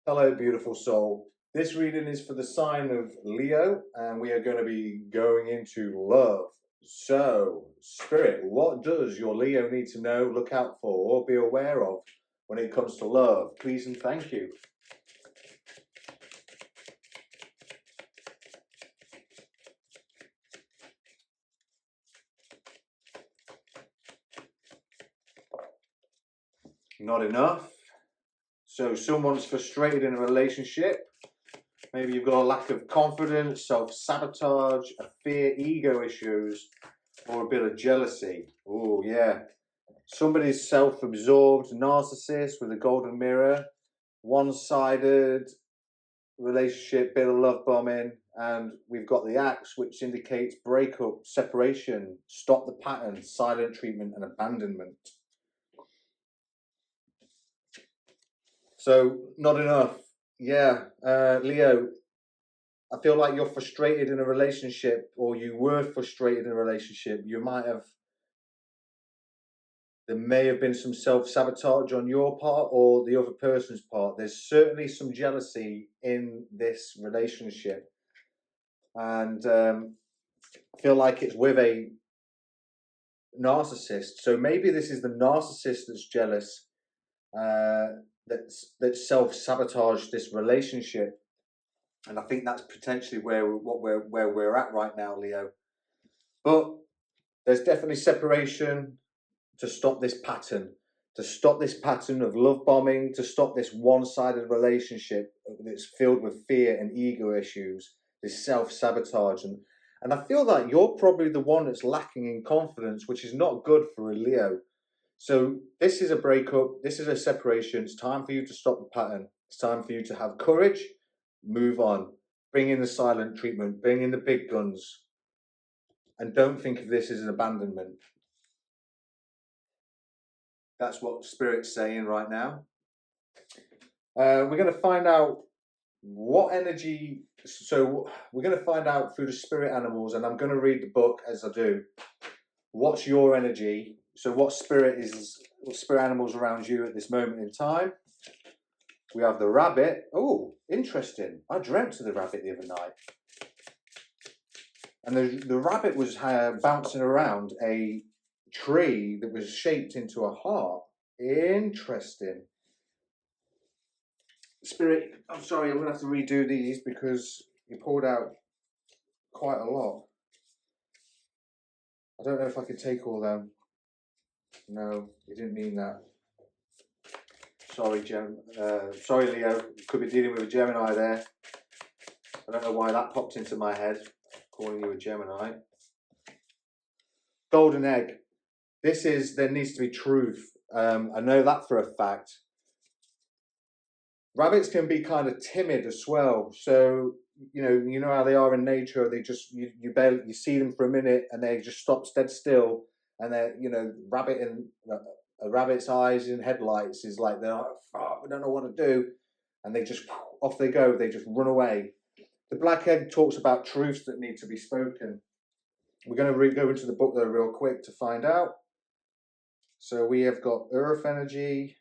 Hello, beautiful soul. This reading is for the sign of Leo, and we are going to be going into love. So, Spirit, what does your Leo need to know, look out for, or be aware of when it comes to love? Please and thank you. Not enough. So, someone's frustrated in a relationship. Maybe you've got a lack of confidence, self-sabotage, a fear, ego issues, or a bit of jealousy. Oh, yeah. Somebody's self-absorbed narcissist with a golden mirror, one-sided relationship, bit of love bombing, and we've got the axe, which indicates breakup, separation, stop the pattern, silent treatment, and abandonment. So, not enough. Yeah, Leo, I feel like you're frustrated in a relationship, or you were frustrated in a relationship. There may have been some self-sabotage on your part or the other person's part. There's certainly some jealousy in this relationship. And I feel like it's with a narcissist. So maybe this is the narcissist that's jealous, that's self-sabotaged this relationship. And I think that's potentially where we're at right now, Leo. But there's definitely separation to stop this pattern, of love bombing, to stop this one-sided relationship that's filled with fear and ego issues, this self-sabotage. And I feel like you're probably the one that's lacking in confidence, which is not good for a Leo. So this is a breakup, this is a separation. It's time for you to stop the pattern. It's time for you to have courage, move on, bring in the silent treatment, bring in the big guns, and don't think of this as an abandonment. That's what Spirit's saying right now. We're going to find out what energy. So we're going to find out through the spirit animals, and I'm going to read the book as I do. What's your energy? So what spirit animals around you at this moment in time? We have the rabbit. Oh, interesting. I dreamt of the rabbit the other night. And the rabbit was bouncing around a tree that was shaped into a heart. Interesting. Spirit, I'm sorry, I'm going to have to redo these because you pulled out quite a lot. I don't know if I could take all them. No, you didn't mean that. Sorry, sorry, Leo. Could be dealing with a Gemini there. I don't know why that popped into my head, calling you a Gemini. Golden egg. There needs to be truth. I know that for a fact. Rabbits can be kind of timid as well. So, you know how they are in nature. They just, you see them for a minute and they just stop dead still. And they're, a rabbit's eyes in headlights is like, they're like, oh, I don't know what to do. And they just, off they go. They just run away. The black egg talks about truths that need to be spoken. We're going to go into the book though real quick to find out. So we have got earth energy.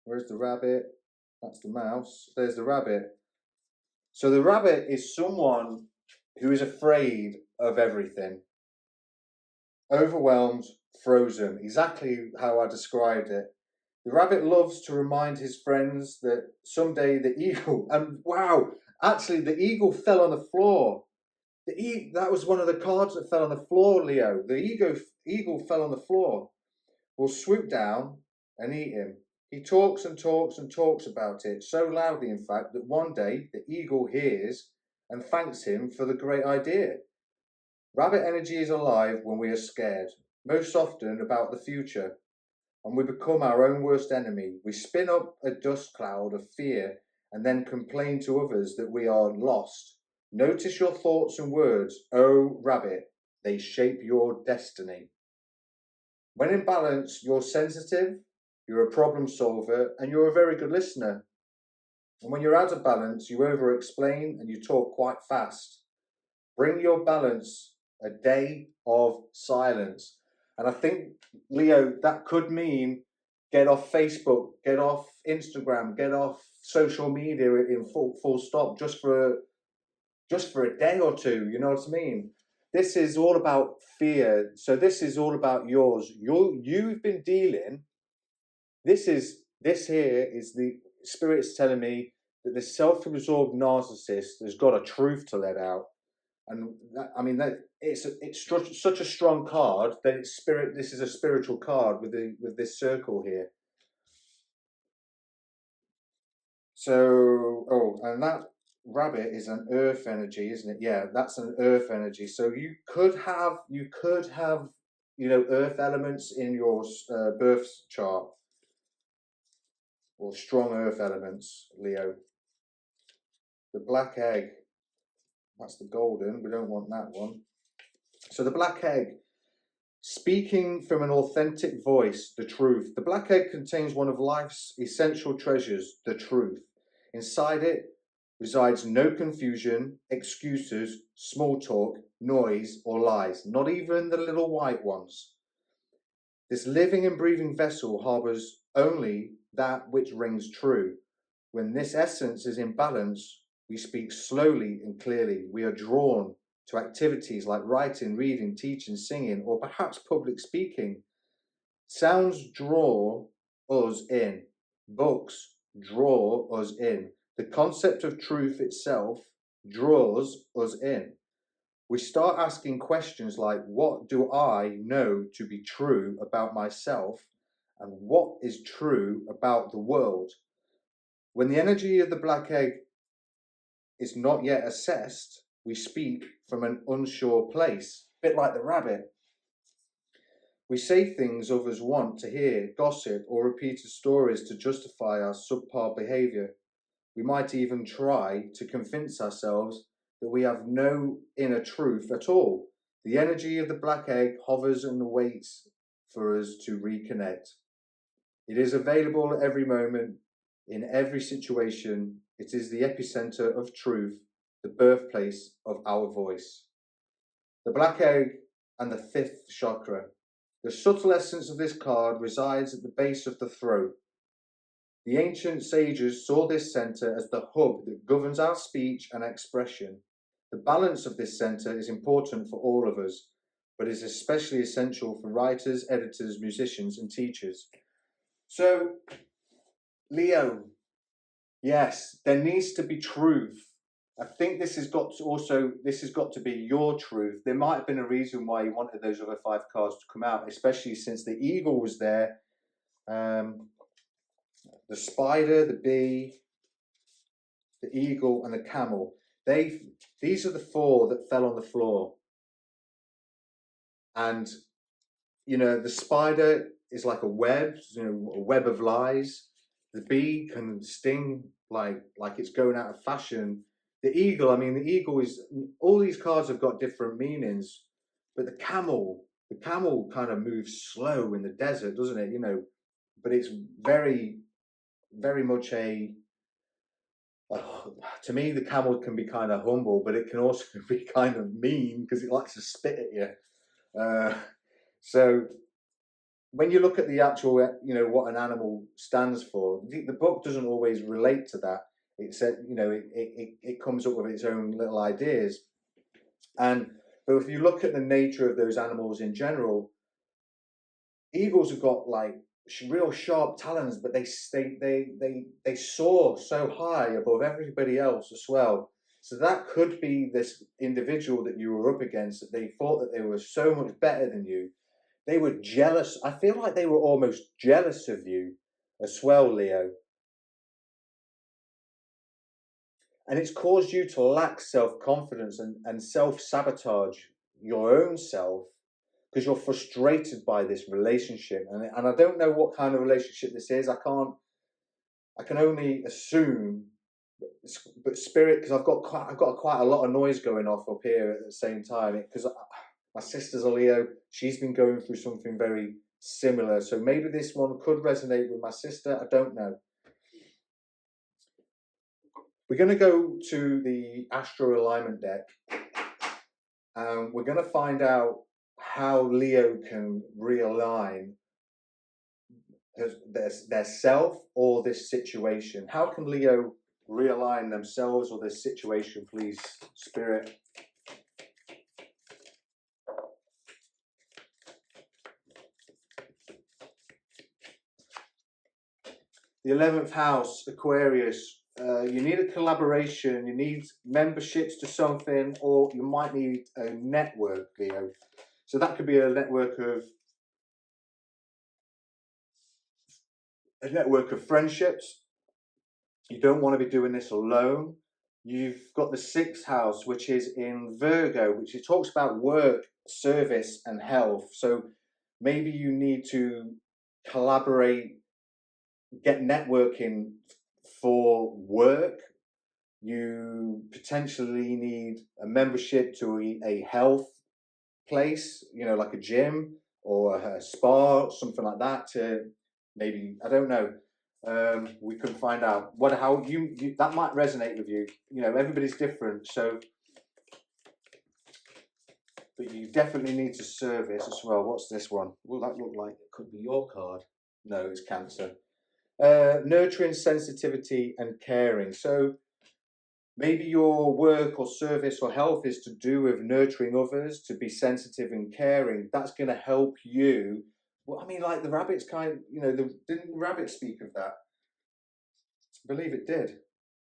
Where's the rabbit? That's the mouse. There's the rabbit. So the rabbit is someone who is afraid of everything. Overwhelmed, frozen. Exactly how I described it. The rabbit loves to remind his friends that someday the eagle, and wow, actually the eagle fell on the floor. That was one of the cards that fell on the floor, Leo. The eagle fell on the floor. Will swoop down and eat him. He talks and talks and talks about it, so loudly, in fact, that one day the eagle hears and thanks him for the great idea. Rabbit energy is alive when we are scared, most often about the future, and we become our own worst enemy. We spin up a dust cloud of fear and then complain to others that we are lost. Notice your thoughts and words, oh rabbit, they shape your destiny. When in balance, you're sensitive, you're a problem solver, and you're a very good listener. And when you're out of balance, you over-explain and you talk quite fast. Bring your balance, a day of silence. And I think, Leo, that could mean get off Facebook, get off Instagram, get off social media in full stop just for a day or two. You know what I mean? This is all about fear. So this is all about yours. You've been dealing. This here is the spirit's telling me that the self-absorbed narcissist has got a truth to let out. And that, I mean, that it's such a strong card that it's spirit. This is a spiritual card with this circle here. So, oh, and that rabbit is an earth energy, isn't it? Yeah, that's an earth energy. So you could have, you know, earth elements in your birth chart, or strong earth elements, Leo. The black egg, that's the golden. We don't want that one. So the black egg, speaking from an authentic voice, the truth. The black egg contains one of life's essential treasures, the truth. Inside it resides no confusion, excuses, small talk, noise, or lies, not even the little white ones. This living and breathing vessel harbours only that which rings true. When this essence is in balance, we speak slowly and clearly. We are drawn to activities like writing, reading, teaching, singing, or perhaps public speaking. Sounds draw us in. Books draw us in. The concept of truth itself draws us in. We start asking questions like, what do I know to be true about myself, and what is true about the world? When the energy of the black egg is not yet assessed, we speak from an unsure place, a bit like the rabbit. We say things others want to hear, gossip, or repeated stories to justify our subpar behaviour. We might even try to convince ourselves that we have no inner truth at all. The energy of the black egg hovers and waits for us to reconnect. It is available at every moment, in every situation. It is the epicenter of truth, the birthplace of our voice. The black egg and the fifth chakra. The subtle essence of this card resides at the base of the throat. The ancient sages saw this center as the hub that governs our speech and expression. The balance of this center is important for all of us, but is especially essential for writers, editors, musicians, and teachers. So, Leo, yes, there needs to be truth. I think this has got to be your truth. There might have been a reason why you wanted those other 5 cards to come out, especially since the eagle was there. The spider, the bee, the eagle, and the camel. These are the 4 that fell on the floor. And, you know, the spider is like a web, you know, a web of lies. The bee can sting like it's going out of fashion. The eagle, I mean, the eagle is, all these cards have got different meanings, but the camel kind of moves slow in the desert, doesn't it? You know, but it's very, very much to me, the camel can be kind of humble, but it can also be kind of mean because it likes to spit at you. So when you look at the actual, you know, what an animal stands for, the book doesn't always relate to that. It said, you know, it comes up with its own little ideas. But if you look at the nature of those animals in general, eagles have got like real sharp talons, but they soar so high above everybody else as well. So that could be this individual that you were up against, that they thought that they were so much better than you. They were jealous. I feel like they were almost jealous of you as well, Leo. And it's caused you to lack self-confidence and self-sabotage your own self because you're frustrated by this relationship. And I don't know what kind of relationship this is. I can only assume, but spirit, because I've got quite a lot of noise going off up here at the same time, because my sister's a Leo. She's been going through something very similar. So maybe this one could resonate with my sister. I don't know. We're going to go to the Astro alignment deck. We're going to find out how Leo can realign their self or this situation. How can Leo realign themselves or this situation, please, Spirit? The 11th house, Aquarius. You need a collaboration, you need memberships to something, or you might need a network, Leo. So that could be a network of friendships. You don't want to be doing this alone. You've got the 6th house, which is in Virgo, which it talks about work, service, and health. So maybe you need to collaborate, get networking for work. You potentially need a membership to a health place, you know, like a gym or a spa, something like that. To maybe, I don't know. We can find out how you that might resonate with you. You know, everybody's different, so but you definitely need to service as well. What's this one? Will that look like it could be your card? No, it's Cancer. Nurturing, sensitivity, and caring. So maybe your work or service or health is to do with nurturing others, to be sensitive and caring. That's going to help you. Well, I mean, like the rabbits kind, you know, didn't the rabbit speak of that? I believe it did.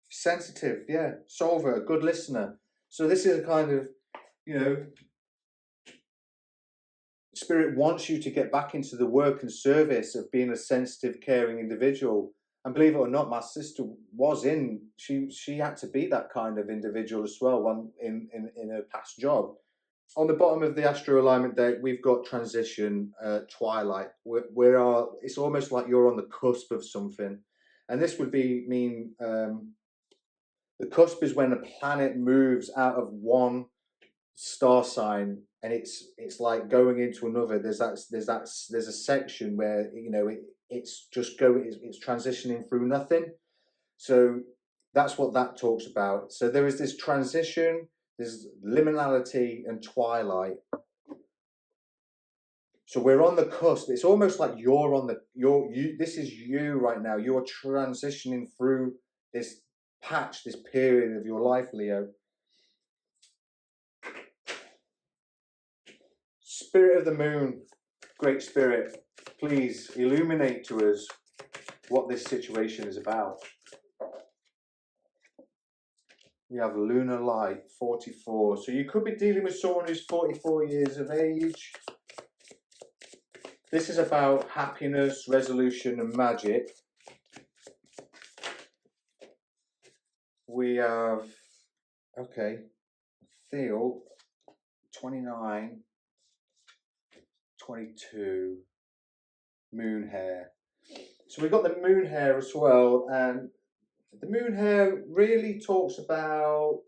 Sensitive, yeah. Solver, a good listener. So this is a kind of, you know, Spirit wants you to get back into the work and service of being a sensitive, caring individual. And believe it or not, my sister was she had to be that kind of individual as well, one in her past job. On the bottom of the Astro alignment deck, we've got transition, twilight. It's almost like you're on the cusp of something. And this would mean the cusp is when a planet moves out of one star sign and it's like going into another. There's a section where, you know, it's transitioning through nothing. So that's what that talks about. So there is this transition, there's liminality and twilight. So we're on the cusp. It's almost like this is you right now. You're transitioning through this patch, this period of your life, Leo. Spirit of the moon, Great Spirit, please illuminate to us what this situation is about. We have lunar light, 44. So you could be dealing with someone who's 44 years of age. This is about happiness, resolution, and magic. We have, okay, Theo, 29, 22, moon hair. So we've got the moon hair as well, and the moon hair really talks about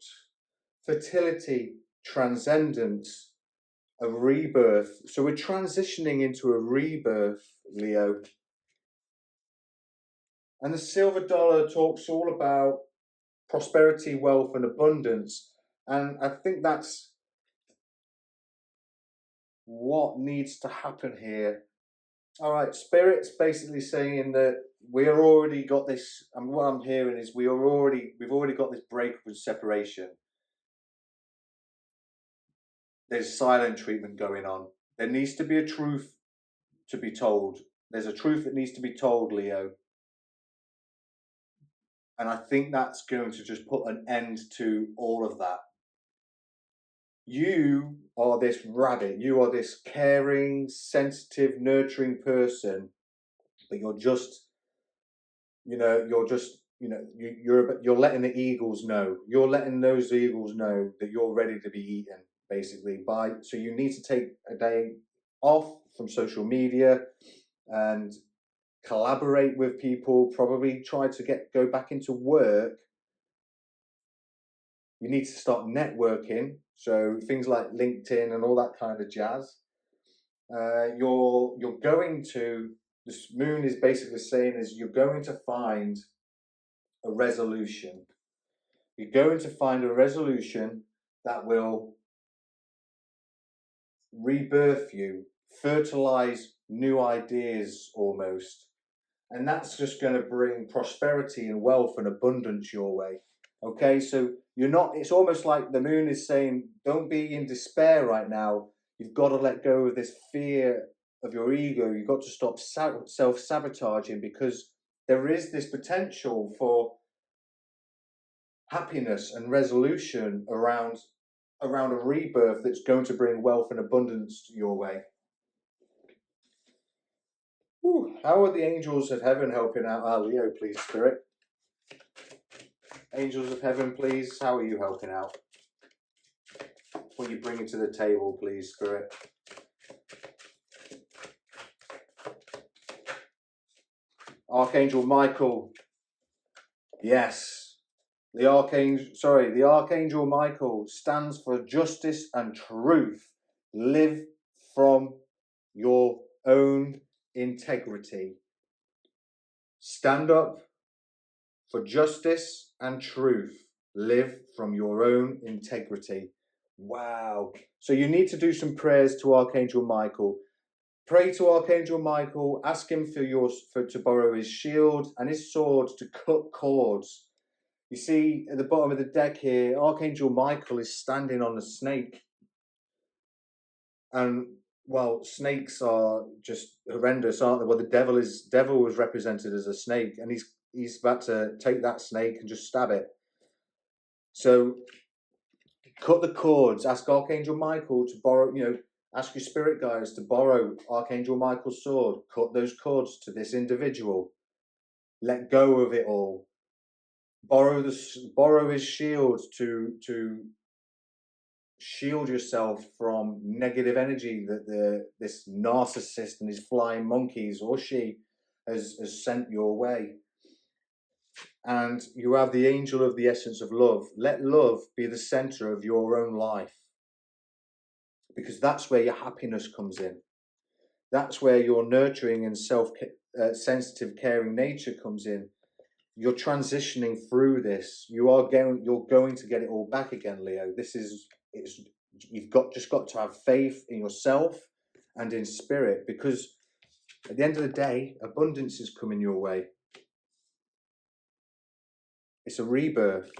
fertility, transcendence, a rebirth. So we're transitioning into a rebirth, Leo. And the silver dollar talks all about prosperity, wealth, and abundance. And I think that's what needs to happen here. All right, Spirit's basically saying that we've already got this, and what I'm hearing is we've already got this breakup and separation. There's silent treatment going on. There needs to be a truth to be told. There's a truth that needs to be told, Leo. And I think that's going to just put an end to all of that. You are this rabbit. You are this caring, sensitive, nurturing person, but you're letting the eagles know. You're letting those eagles know that you're ready to be eaten, basically. So you need to take a day off from social media and collaborate with people. Probably try to go back into work. You need to start networking. So things like LinkedIn and all that kind of jazz. You're going to, this moon is basically saying is you're going to find a resolution. You're going to find a resolution that will rebirth you, fertilize new ideas almost. And that's just going to bring prosperity and wealth and abundance your way. Okay, so you're not, it's almost like the moon is saying, don't be in despair right now. You've got to let go of this fear of your ego. You've got to stop self-sabotaging, because there is this potential for happiness and resolution around a rebirth that's going to bring wealth and abundance your way. Whew. How are the angels of heaven helping out Leo, please, Spirit? Angels of heaven, please, how are you helping out? What are you bringing to the table, please, Spirit? Archangel Michael. Yes. The Archangel Michael stands for justice and truth. Live from your own integrity. Stand up for justice and truth. Live from your own integrity. Wow. So you need to do some prayers to Archangel Michael. Pray to Archangel Michael, ask him to borrow his shield and his sword to cut cords. You see at the bottom of the deck here, Archangel Michael is standing on a snake. And well, snakes are just horrendous, aren't they? Well, the devil was represented as a snake, and he's about to take that snake and just stab it. So cut the cords, ask Archangel Michael to borrow, ask your spirit guides to borrow Archangel Michael's sword, cut those cords to this individual, let go of it all. Borrow his shield to shield yourself from negative energy that this narcissist and his flying monkeys, or she, has sent your way. And you have the angel of the essence of love. Let love be the center of your own life, because that's where your happiness comes in. That's where your nurturing and sensitive, caring nature comes in. You're transitioning through this. You're going to get it all back again, Leo. You've just got to have faith in yourself and in spirit, because at the end of the day, abundance is coming your way. It's a rebirth.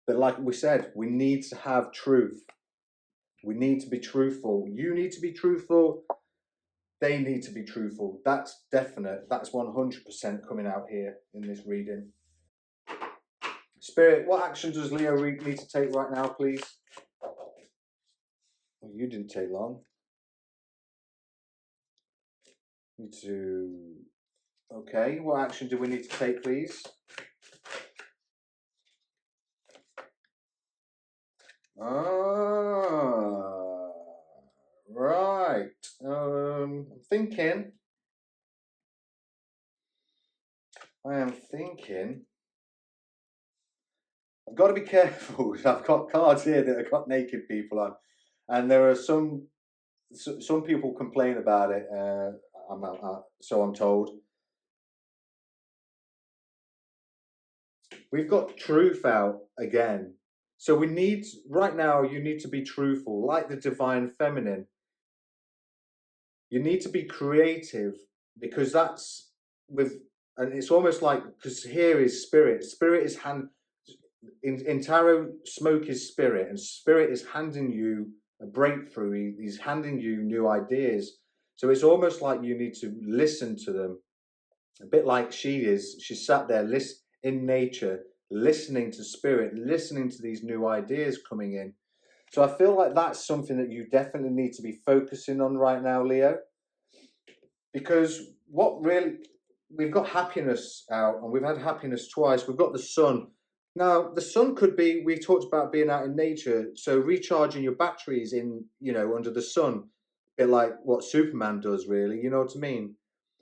But like we said, we need to have truth. We need to be truthful. You need to be truthful. They need to be truthful. That's definite. That's 100% coming out here in this reading. Spirit, what action does Leo need to take right now, please? Well, you didn't take long. Okay, what action do we need to take, please? Right. I'm thinking. I've got to be careful. I've got cards here that have got naked people on, and there are some people complain about it. So I'm told. We've got truth out again. So right now, you need to be truthful, like the divine feminine. You need to be creative, because and it's almost like, because here is spirit. Spirit is in tarot, smoke is spirit, and spirit is handing you a breakthrough. He's handing you new ideas. So it's almost like you need to listen to them, a bit like she is. She sat there in nature, listening to spirit, listening to these new ideas coming in. So I feel like that's something that you definitely need to be focusing on right now, Leo. Because we've got happiness out, and we've had happiness twice. We've got the sun. Now, the sun could be, we talked about being out in nature, so recharging your batteries under the sun, a bit like what Superman does, really, you know what I mean?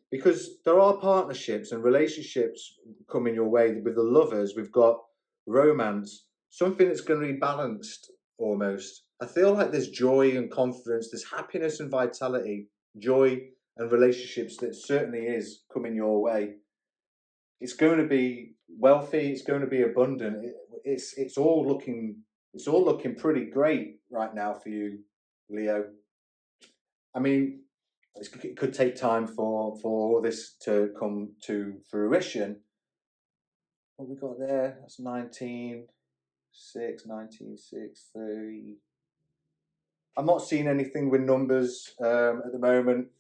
Because there are partnerships and relationships coming your way with the lovers. We've got romance, something that's going to be balanced almost. I feel like there's joy and confidence, there's happiness and vitality, joy and relationships that certainly is coming your way. It's going to be wealthy, it's going to be abundant. It's all looking pretty great right now for you, Leo. I mean, it could take time for all this to come to fruition. What we got there? That's 19/6, 19/6, 30. I'm not seeing anything with numbers at the moment,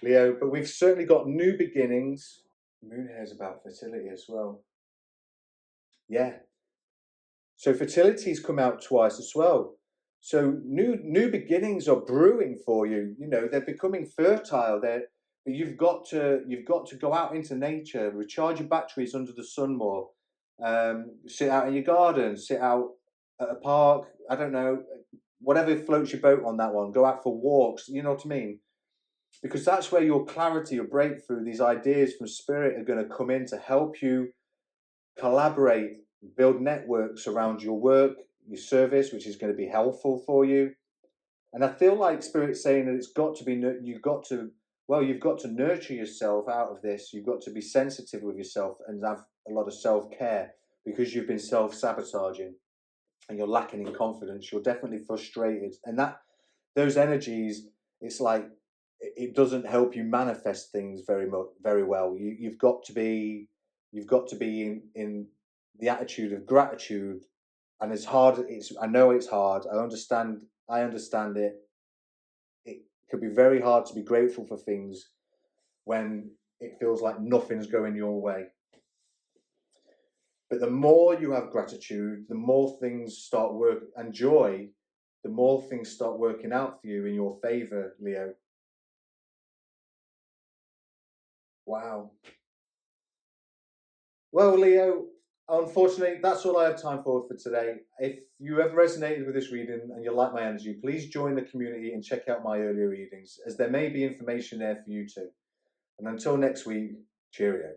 Leo, but we've certainly got new beginnings. Moon here is about fertility as well. Yeah. So fertility's come out twice as well. So new beginnings are brewing for you. You know, they're becoming fertile. You've got to go out into nature, recharge your batteries under the sun more. Sit out in your garden, sit out at a park. I don't know, whatever floats your boat on that one. Go out for walks. You know what I mean? Because that's where your clarity, your breakthrough, these ideas from spirit are going to come in to help you collaborate, build networks around your work, your service, which is going to be helpful for you. And I feel like Spirit's saying that it's got to be, you've got to nurture yourself out of this. You've got to be sensitive with yourself and have a lot of self-care, because you've been self-sabotaging and you're lacking in confidence. You're definitely frustrated. And those energies, it's like, it doesn't help you manifest things very well. You've got to be in the attitude of gratitude. And as hard I know it's hard. I understand it. It could be very hard to be grateful for things when it feels like nothing's going your way. But the more you have gratitude, the more things start and joy, the more things start working out for you in your favor, Leo. Wow. Well, Leo, unfortunately, that's all I have time for today. If you have resonated with this reading and you like my energy, please join the community and check out my earlier readings, as there may be information there for you too. And until next week, cheerio.